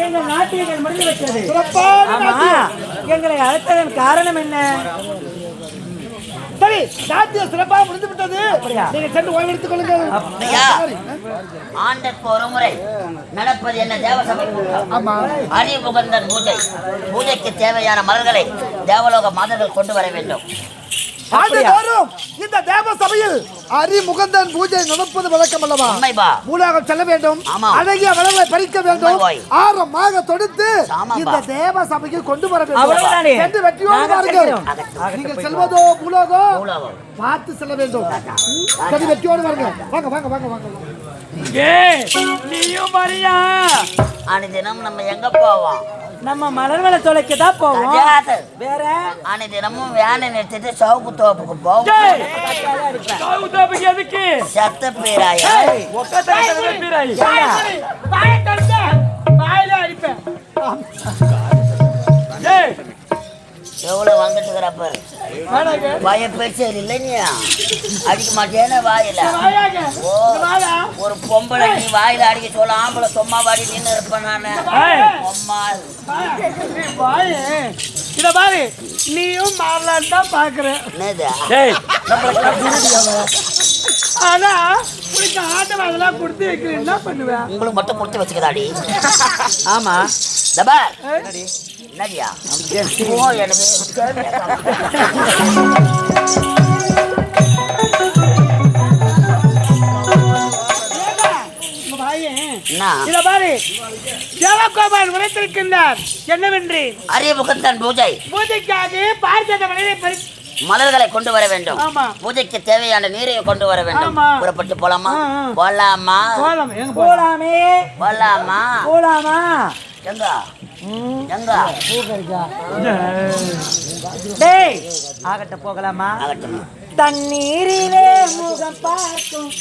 எங்கள் நாட்டியங்கள் முடிந்து விட்டது. எங்களை அழைத்ததன் காரணம் என்ன? சரி, நாட்டியம் சிறப்பாக முடிந்து விட்டது. நீங்க சென்று ஓய்வு எடுத்துக் கொள்ளுங்கள். ஆண்டுக்கு ஒரு முறை நடப்பது என்ன தேவசபை கூட்டம். அறிமுகந்தன் பூஜை. பூஜைக்கு தேவையான மலர்களை தேவலோக மாதர்கள் கொண்டு வர வேண்டும். ஆண்டுதோறும் இந்த தேவ சபையில் அறிமுகந்தன் பூஜை நடப்பது வழக்கம் அல்லவா? பூலோகம் செல்ல வேண்டும், அழகிய மலர்களை பறிக்க வேண்டும், ஆரமாக தொடுத்து இந்த தேவ சபைக்கு கொண்டு வர வேண்டும். சென்று வெற்றியோடு வாருங்கள். நீங்கள் செல்வதோ பூலோகம் பார்த்து செல்ல வேண்டும். சரி, வெற்றியோடு வாருங்க. வாங்க வாங்க வாங்க வாங்க. நீயும் வரியா? அனுதினம் நம்ம எங்க போவோம்? நம்ம மலர்வள தொலைக்கு தான் போவோம். வேற அனுதினமும் வேனை நிறுத்திட்டு சவுக்கு தோப்புக்கு போவோம். சவுக்கு தோப்புக்கு எதுக்கு? சத்த பேராய எவ்வளவு வந்துட்டு இருக்கிறப்பாரு. வாய பேச்சு இல்லையா? அடிக்க மாட்டேன்னு வாயில. ஒரு பொம்பளை நீ வாயில அடிக்க சொல்ல, ஆம்பளை சும்மா வாடி நின்று இருப்பேன் நானு. இத பாரு, நீயும் மாறலான்னு தான் பாக்குறேன். ஆனா உனக்கு ஆட்டம் அதெல்லாம் கொடுத்து வைக்கிறேன், என்ன பண்ணுவேன்? உங்களுக்கு மட்டும் கொடுத்து வச்சுக்கதாடி. ஆமா தபா என்னடியா எனக்கு தேவகோபால் உரைத்திருக்கின்றார் என்னவென்று, அறிமுகந்தன் பூஜை. பூஜைக்காக பார்த்த மலர்களை கொண்டு வர வேண்டும். பூஜைக்கு தேவையான நீரை கொண்டு வர வேண்டும். புறப்பட்டு போலாமா? போலாமா? போலாமே. போலாமா? போலாமா? எங்க எங்க டேய், ஆகட்ட போகலாமா? ஆகட்டும். தண்ணீரிலே முகம் பார்க்கும்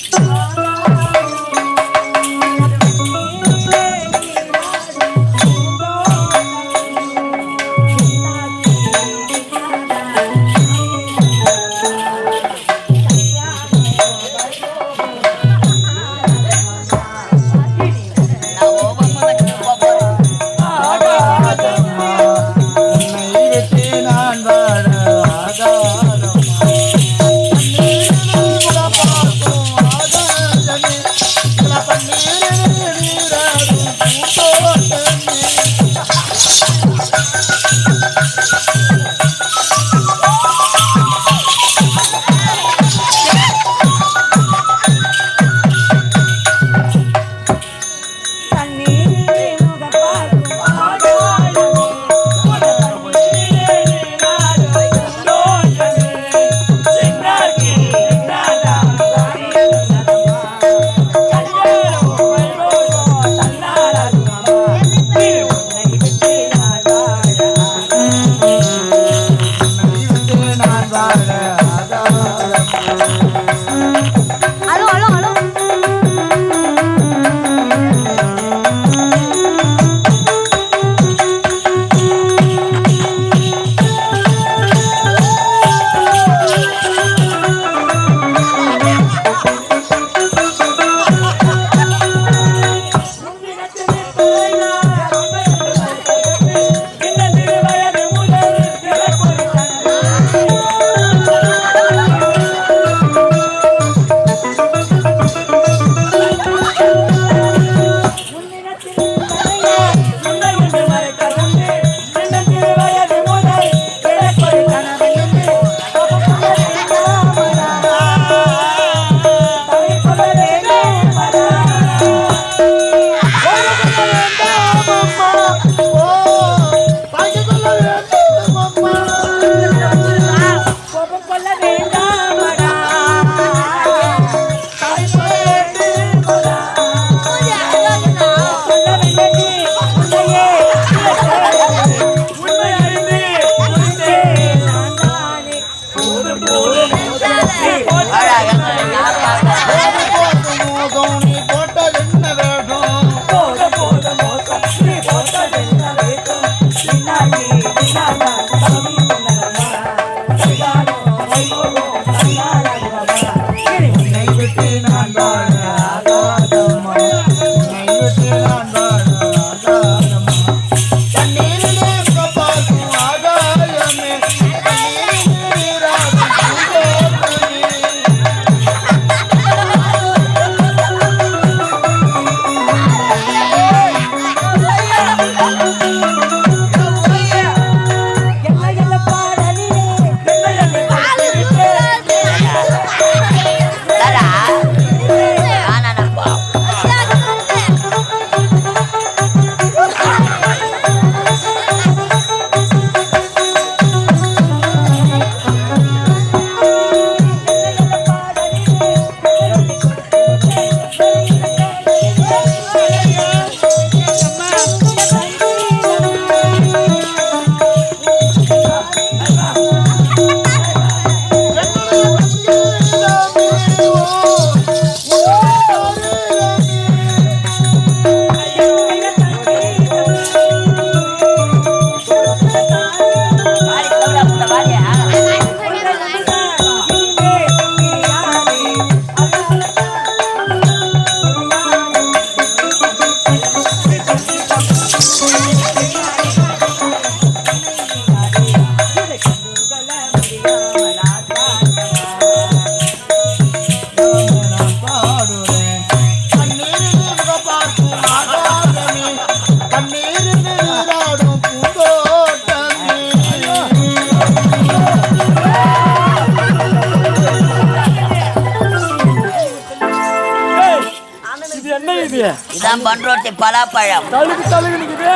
இதான் பண்ரோட்டி பலாப்பழம். தழுகு நிக்குது.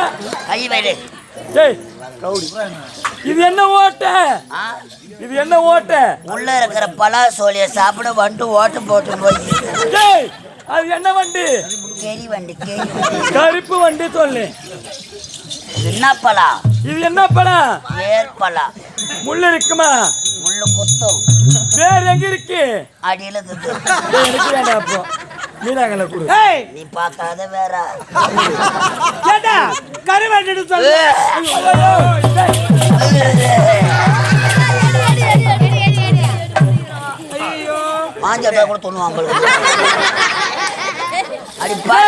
கை வைடு. டேய் ரவுடி. இது என்ன ஓட்ட? இது என்ன ஓட்ட? உள்ள இருக்கிற பலா சோழிய சாப்பிட வண்டு ஓட்டு போட்டு போய். டேய் அது என்ன வண்டி? கேரி வண்டி. கருப்பு வண்டி சொல்லு. என்ன பலா? இது என்ன பழம்? வேர் பலா. முள்ளு இருக்குமா? முள்ளு குத்தும். வேர் எங்க இருக்கு? அடியில இருக்குது. எனக்கு வேண்டாம் அப்போ. மீனாங்கல கொடு. ஏய் நீ பார்க்காத வேற. கேட்டா கருவாட்டு சொல்லு. மாஞ்சா கூட தொண்ணுவாங்க. அடி பா.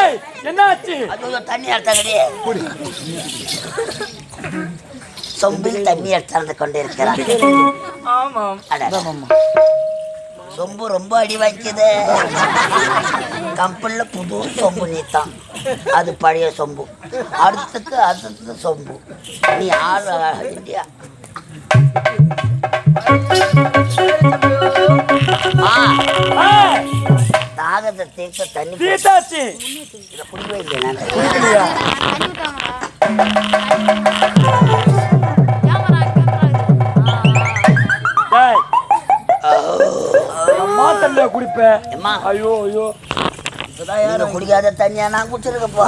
என்னாச்சு? அது தண்ணி எடுத்தாங்கடி. சொம்பில் தண்ணி எடுத்தாந்து கொண்டு இருக்கிறான். ஆமாம். சொம்பு ரொம்ப அடி வைக்குது. கம்பெனில புது சொம்பு நீத்தான். அது பழைய சொம்பு. அடுத்தது சொம்பு. நீ ஆள் இந்தியா. தாகத்தை தீர்த்த தண்ணி தீர்த்தாச்சு. இதை குடிக்கவே இல்லையா? மாத்தல்ல குடிப்பேன். ஐயோ ஐயோ குடிக்காத தண்ணியா நான் குடிச்சிருக்கப்பா.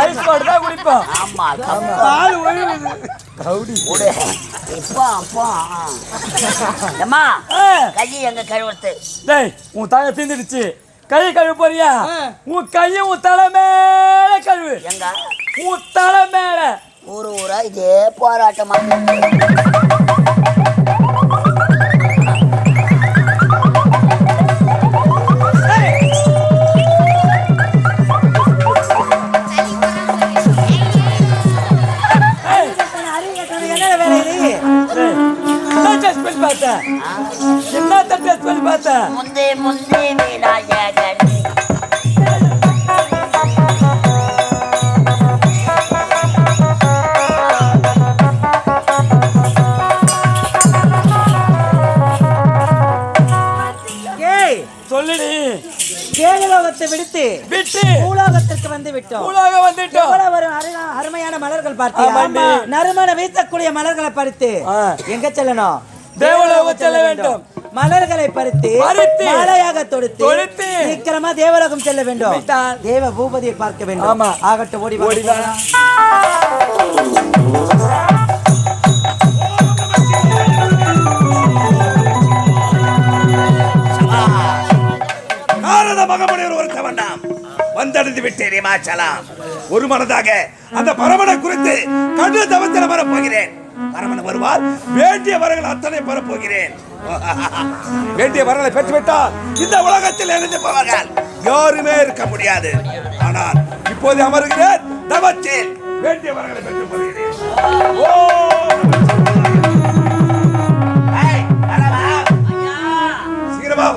ஐஸ் வாட்டர் தான் குடிப்போம். ஆமா பால் ஒழுகுது. கவுடி குடு. இப்போ அம்மா கையை எங்க கழுவுறது? டேய் உன் தலை தீந்துடுச்சு. கையை கழுவு போறியா? உன் கையை உன் தலை மேல கழுவு. எங்க உன் தலை மேல. ஊரா இதே போராட்டமா? என்ன தட்டு சொல்லி பார்த்த? முந்தே முந்தே விநாயகன். சொல்லுடி. கேலோகத்தை விட்டு பூலோகத்திற்கு வந்து விட்டோம். ஒரு அருமையான மலர்கள் பார்த்தியா? நறுமண வீசக்கூடிய மலர்களை பறித்து எங்க செல்லணும்? தேவலோகம் செல்ல வேண்டும். மலர்களை பறித்து மாலையாக தொடுத்து சீக்கிரமா தேவலோகம் செல்ல வேண்டும். தேவ பூபதியை பார்க்க வேண்டும். ஆகட்டும், ஓடி ஓடிவா. வந்தடைந்து விட்டேன் இமாச்சலம். ஒரு மனதாக அந்த பரமனை குறித்து கண்டு தவத்தில் வரப்போகிறேன். பரமன் வருவார். வேண்டிய வரங்கள் அத்தனை பெறப்போகிறேன். வேண்டிய வரங்களை பெற்றுவிட்டால் இந்த உலகத்தில் இணைந்து போவார்கள். யாருமே இருக்க முடியாது. ஆனால் இப்போது அமர்கிறேன் தவத்தில். வேண்டிய வரங்களை பெற்று போகிறேன். சீக்கிரமா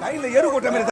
கையில எரு கூட்டம்